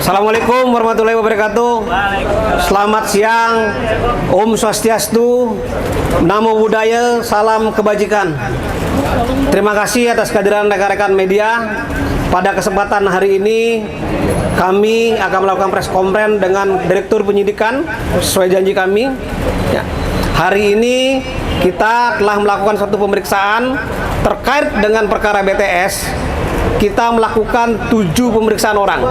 Assalamualaikum warahmatullahi wabarakatuh. Selamat siang, Om Swastiastu, Namo Buddhaya, salam kebajikan. Terima kasih atas kehadiran rekan-rekan media. Pada kesempatan hari ini kami akan melakukan press conference dengan Direktur Penyidikan sesuai janji kami. Ya. Hari ini kita telah melakukan satu pemeriksaan terkait dengan perkara BTS. Kita melakukan 7 pemeriksaan orang.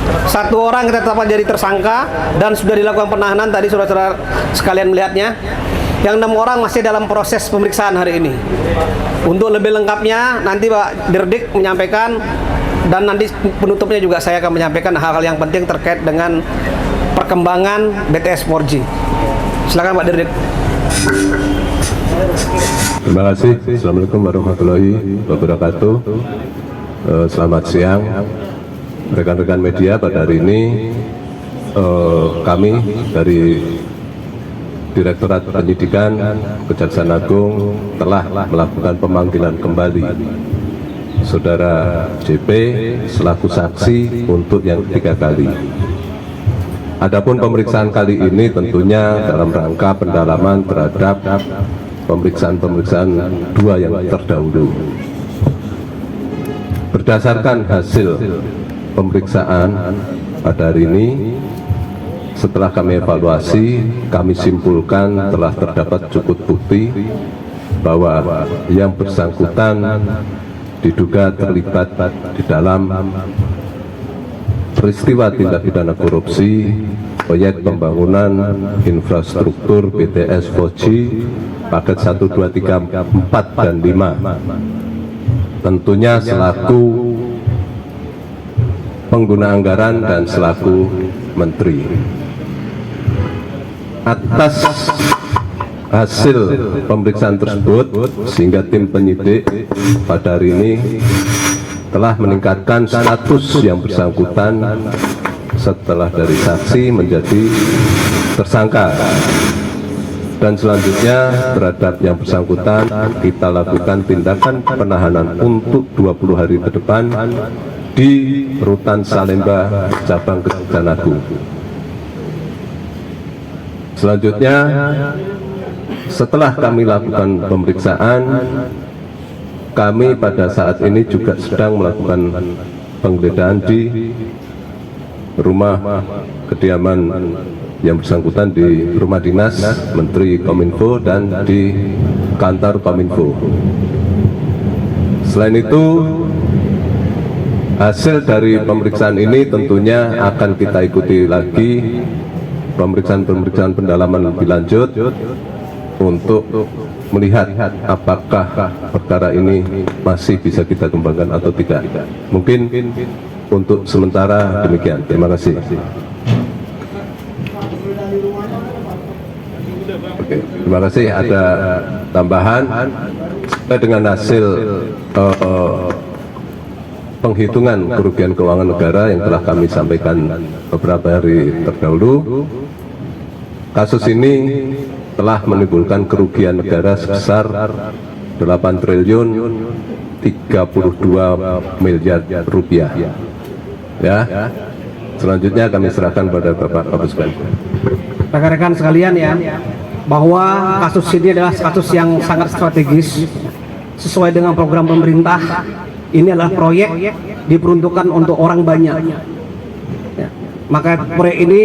1 orang kita tetapkan jadi tersangka dan sudah dilakukan penahanan, tadi saudara-saudara sekalian melihatnya. Yang 6 orang masih dalam proses pemeriksaan hari ini. Untuk lebih lengkapnya nanti Pak Dirdik menyampaikan, dan nanti penutupnya juga saya akan menyampaikan hal-hal yang penting terkait dengan perkembangan BTS 4G. Silakan Pak Dirdik. Terima kasih. Assalamualaikum warahmatullahi wabarakatuh. Selamat siang rekan-rekan media. Pada hari ini kami dari Direktorat Penyidikan Kejaksaan Agung telah melakukan pemanggilan kembali Saudara JP selaku saksi untuk yang ketiga kali. Adapun pemeriksaan kali ini tentunya dalam rangka pendalaman terhadap pemeriksaan-pemeriksaan 2 yang terdahulu. Berdasarkan hasil pemeriksaan pada hari ini, setelah kami evaluasi, kami simpulkan telah terdapat cukup bukti bahwa yang bersangkutan diduga terlibat di dalam peristiwa tindak pidana korupsi proyek pembangunan infrastruktur BTS 4G paket 1, 2, 3, 4, dan 5. Tentunya selaku pengguna anggaran dan selaku menteri. Atas hasil pemeriksaan tersebut, sehingga tim penyidik pada hari ini telah meningkatkan status yang bersangkutan setelah dari saksi menjadi tersangka. Dan selanjutnya terhadap yang bersangkutan kita lakukan tindakan penahanan untuk 20 hari ke depan di Rutan Salemba, Cabang Kejaksaan Agung. Selanjutnya, setelah kami lakukan pemeriksaan, kami pada saat ini juga sedang melakukan penggeledahan di rumah kediaman yang bersangkutan, di rumah dinas Menteri Kominfo dan di kantor Kominfo. Selain itu, hasil dari pemeriksaan ini tentunya akan kita ikuti lagi pemeriksaan-pemeriksaan pendalaman lebih lanjut untuk melihat apakah perkara ini masih bisa kita kembangkan atau tidak. Mungkin untuk sementara demikian. Terima kasih. Oke, terima kasih. Ada tambahan dengan hasil penghitungan kerugian keuangan negara yang telah kami sampaikan beberapa hari terdahulu. Kasus ini telah menimbulkan kerugian negara sebesar 8 triliun 32 miliar rupiah. Ya. Selanjutnya kami serahkan pada Bapak Kapus Pen. Rekan-rekan sekalian ya, bahwa kasus ini adalah kasus yang sangat strategis sesuai dengan program pemerintah. Ini adalah proyek diperuntukkan untuk orang banyak ya. Maka proyek ini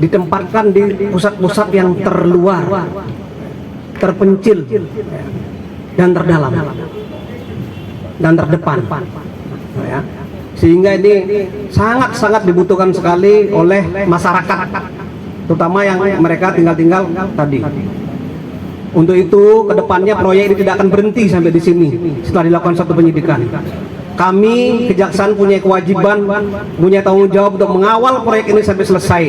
ditempatkan di pusat-pusat yang terluar, terpencil dan terdalam dan terdepan ya. Sehingga ini sangat-sangat dibutuhkan sekali oleh masyarakat, terutama yang mereka tinggal tadi. Untuk itu, kedepannya proyek ini tidak akan berhenti sampai di sini setelah dilakukan satu penyidikan. Kami, Kejaksaan, punya kewajiban, punya tanggung jawab untuk mengawal proyek ini sampai selesai,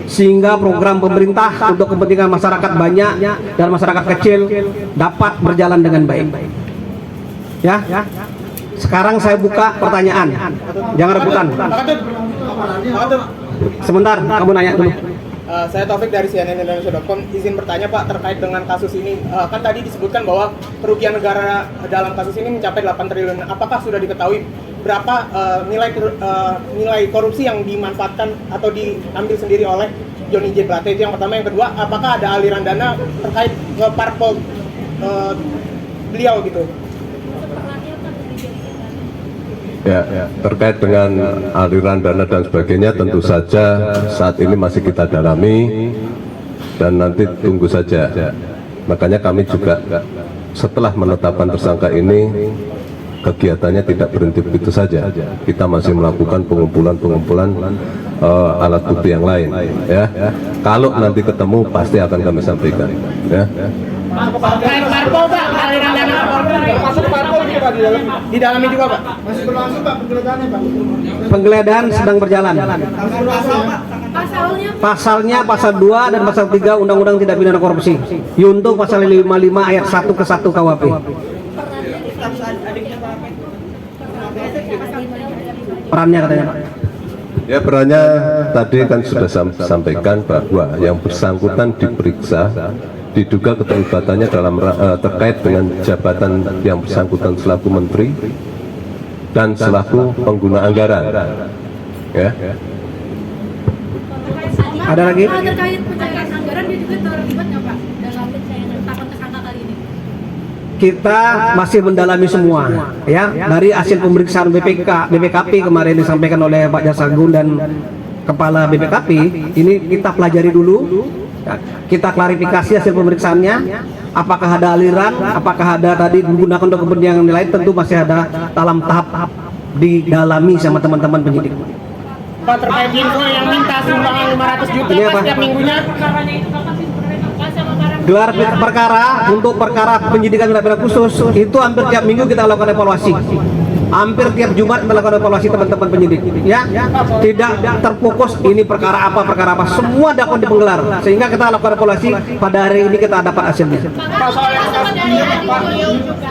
sehingga program pemerintah untuk kepentingan masyarakat banyak dan masyarakat kecil dapat berjalan dengan baik. Ya, sekarang saya buka pertanyaan. Jangan rebutan. Sebentar, kamu nanya dulu. Saya Taufik dari cnnindonesia.com. Izin bertanya Pak terkait dengan kasus ini. Kan tadi disebutkan bahwa kerugian negara dalam kasus ini mencapai 8 triliun. Apakah sudah diketahui berapa nilai korupsi yang dimanfaatkan atau diambil sendiri oleh Johnny J Plate? Itu yang pertama. Yang kedua, apakah ada aliran dana terkait ke parpol beliau gitu? Ya, terkait dengan aliran dana dan sebagainya tentu saja saat ini masih kita dalami dan nanti tunggu saja. Makanya kami juga setelah menetapkan tersangka ini kegiatannya tidak berhenti begitu saja. Kita masih melakukan pengumpulan alat bukti yang lain. Ya, kalau nanti ketemu pasti akan kami sampaikan. Ya. Parpol Pak, aliran dana masuk parpol juga di dalamnya juga Pak. Masih berlangsung Pak penggeledahannya Pak. Penggeledahan sedang berjalan. Pasalnya pasal 2 dan pasal 3 Undang-Undang Tindak Pidana Korupsi. Yunto pasal 55 ayat 1 ke 1 KUHP. Perannya katanya Pak. Ya, perannya tadi kan sudah sampaikan bahwa yang bersangkutan diperiksa diduga keterlibatannya dalam terkait dengan jabatan yang bersangkutan selaku menteri dan selaku pengguna anggaran. Ya. Ada lagi? Terkait pencairan anggaran dia juga terlibat nggak Pak dalam penetapan tersangka kali ini? Kita masih mendalami semua, ya, dari hasil pemeriksaan BPKP kemarin disampaikan oleh Pak Jaksagung dan Kepala BPKP. Ini kita pelajari dulu, ya, kita klarifikasi hasil pemeriksaannya, apakah ada aliran, apakah ada tadi digunakan untuk kepentingan lain, tentu masih ada dalam tahap didalami sama teman-teman penyidik. Pak, terkait info yang minta sumbangan 500 juta Ini Pak apa? setiap minggunya. Gelar perkara untuk perkara penyidikan tindak pidana khusus itu hampir tiap minggu kita lakukan evaluasi. Hampir tiap Jumat kita lakukan evaluasi teman-teman penyidik. Ya, tidak terfokus ini perkara apa, semua dapat dipenggelar sehingga kita lakukan evaluasi. Pada hari ini kita dapat hasilnya. Pak,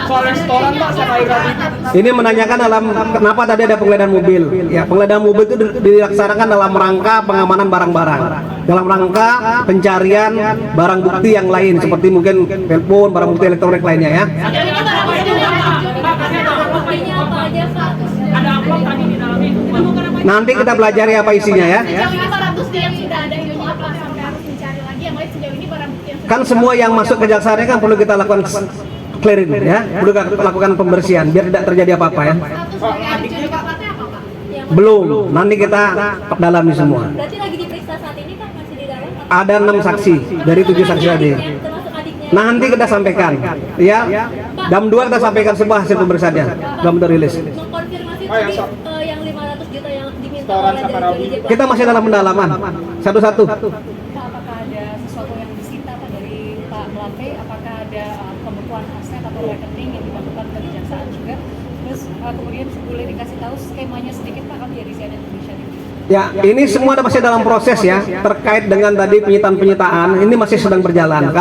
soal restoran Pak, Ini menanyakan dalam kenapa tadi ada penggeledahan mobil. Ya, penggeledahan mobil itu dilaksanakan dalam rangka pengamanan barang-barang, dalam rangka pencarian barang bukti yang lain seperti mungkin telepon, barang bukti elektronik lainnya ya. Nanti kita pelajari apa isinya ya. Kan semua yang masuk ke kejaksaan kan perlu kita lakukan clearing ya, perlu kita lakukan pembersihan biar tidak terjadi apa-apa ya. Belum, nanti kita dalami semua. Berarti lagi diperiksa saat ini Pak, masih di dalam? Ada 6 saksi dari 7 saksi tadi. Nanti kita sampaikan, ya. Jam 2 kita sampaikan semua hasil pemeriksaannya, belum terrilis. Mengkonfirmasi tadi yang 500 juta yang diminta Setoran oleh sama dari JJ. Kita masih dalam pendalaman, satu-satu. Pak, apakah ada sesuatu yang disita Pak dari Pak Plate? Apakah ada pembekuan aset atau rekening yang dilakukan ke kejaksaan juga? Terus kemudian boleh dikasih tahu skemanya sedikit Pak, kami dari CNN Indonesia TV. Ya, ini semua masih dalam proses ya, terkait dengan tadi penyitaan ini masih sedang berjalan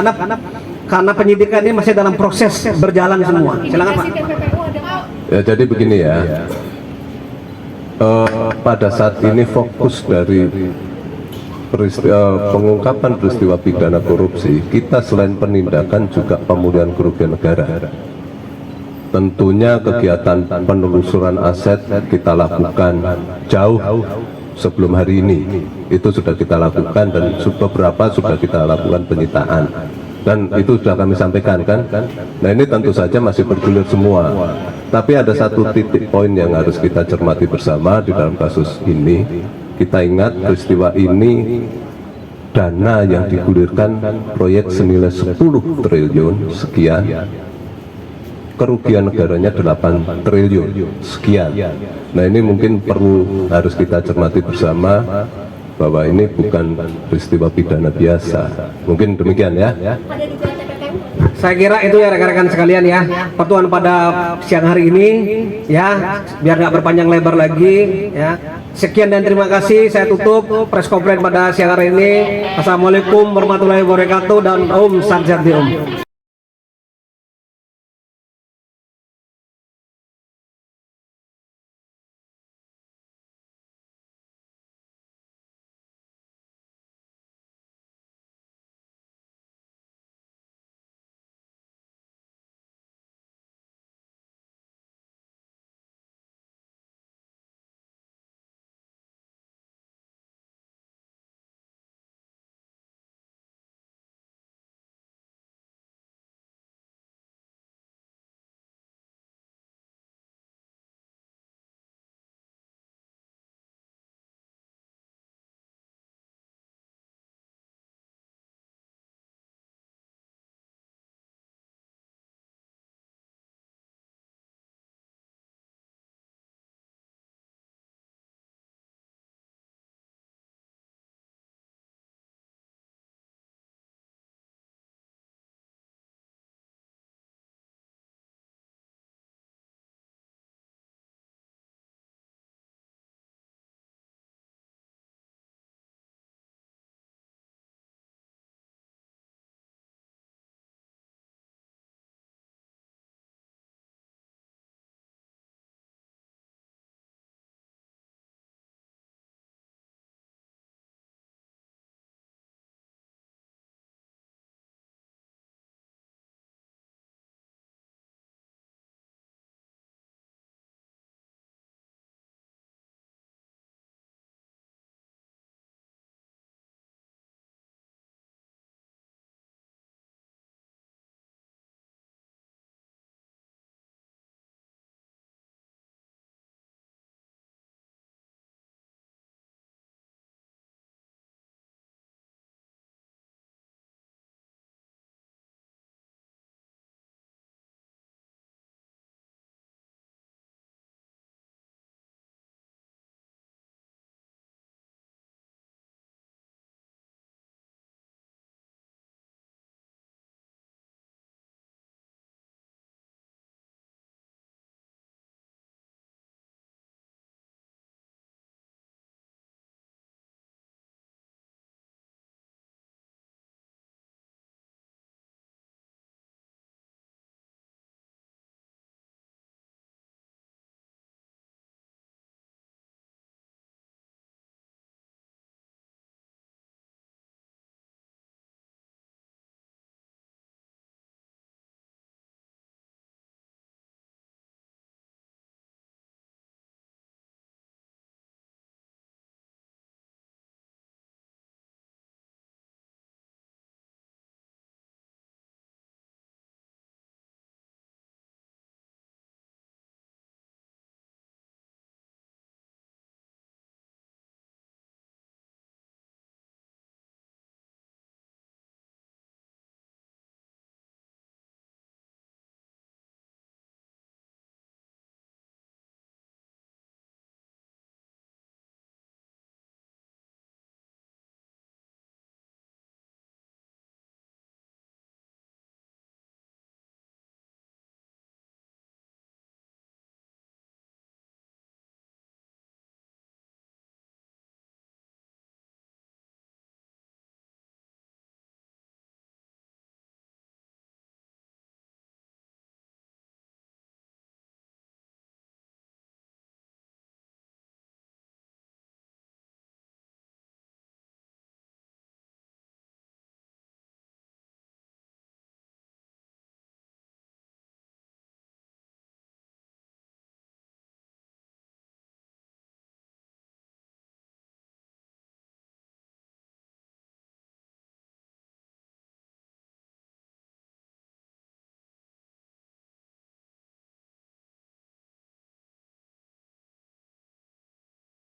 karena penyidikan ini masih dalam proses berjalan semua. Silakan Pak. Indikasi TPPU ada Pak? Ya, jadi begini ya. Pada saat ini fokus dari pengungkapan peristiwa pidana korupsi, kita selain penindakan juga pemulihan kerugian negara. Tentunya kegiatan penelusuran aset kita lakukan jauh sebelum hari ini. Itu sudah kita lakukan dan beberapa sudah kita lakukan penyitaan. Dan itu sudah kami sampaikan kan. Nah, ini tentu saja masih bergulir semua. Tapi ada satu titik poin yang harus kita cermati bersama di dalam kasus ini. Kita ingat peristiwa ini dana yang digulirkan proyek senilai 10 triliun sekian. Kerugian negaranya 8 triliun sekian. Nah, ini mungkin harus kita cermati bersama bahwa ini bukan peristiwa pidana biasa. Mungkin demikian ya. Ada di TPPU? Saya kira itu ya rekan-rekan sekalian ya, pertemuan pada siang hari ini ya, biar nggak berpanjang lebar lagi ya. Sekian dan terima kasih, saya tutup press conference pada siang hari ini. Assalamualaikum warahmatullahi wabarakatuh dan Om Sanjati Om.